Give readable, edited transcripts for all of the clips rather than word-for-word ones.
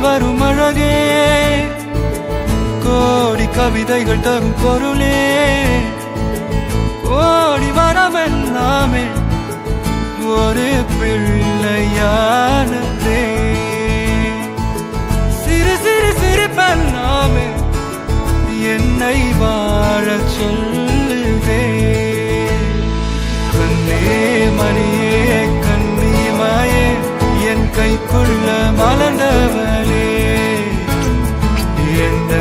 வரும் அழகே, கோடி கவிதைகள் தரும் பொருளே, கோடி வரமெல்லாமே ஒரு பிள்ளையானதே. சிறு சிறு சிரிப்பெல்லாமே என்னை வாழச் சொல்லுதே. கண்ணே மணியே கண்ணிமாயே என் கைக்குள்ள மலர்ந்தவளே, எந்த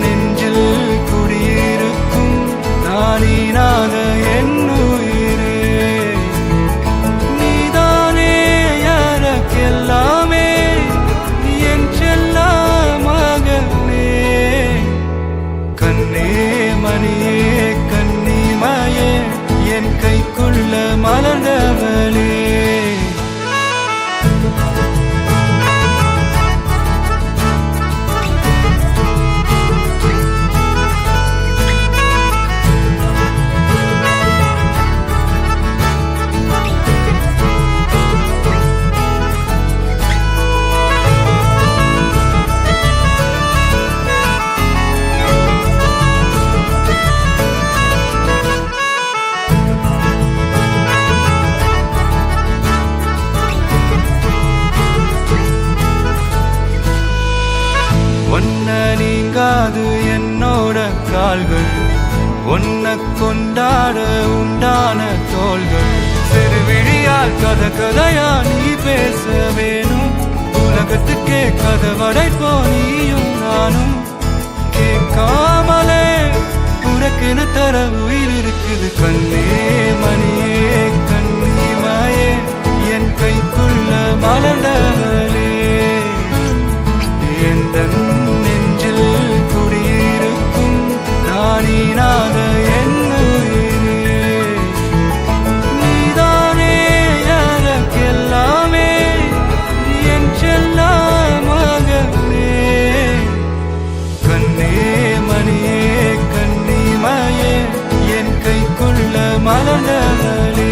நெஞ்சில் குடியிருக்கும் நானீனாக என் உயிரே. நீதானே எனக்கெல்லாமே, என் செல்ல மகனே. கண்ணே மணியே கண்ணிமாயே என் கைக்குள்ள மலர்ந்தவளே. ஒன்ன நீங்காது என்னோட கால்கள், ஒன்ன கொண்டாட உண்டான தோள்கள். சிறுவிழியால் கதை கதையா நீ பேச வேணும், உலகத்துக்கே கதை வடைப்போ நீயும் நானும். கேட்காமலே உனக்குன்னு தர உயிர் இருக்குது. கண்ணே மணியே கண்ணிமாயே என் கைக்குள்ள மலர்ந்தவளே, எந்த நெஞ்சில் குடியிருக்கும் நானீனாக என் உயிரே. நீதானே எனக்கெல்லாமே, என் செல்ல மகனே. கண்ணே மணியே கண்ணிமாயே என் கைக்குள்ள மலர்ந்தவளே.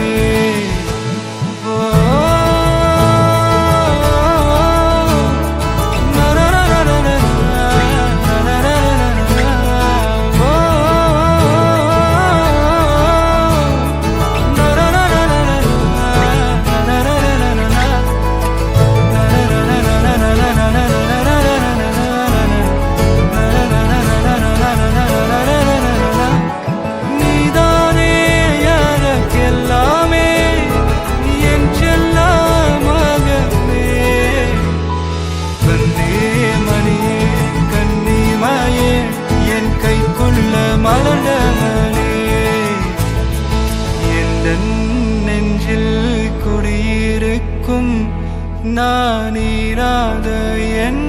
மலர்ந்தவளே, எந்த நெஞ்சில் குடியிருக்கும் நானீராத என்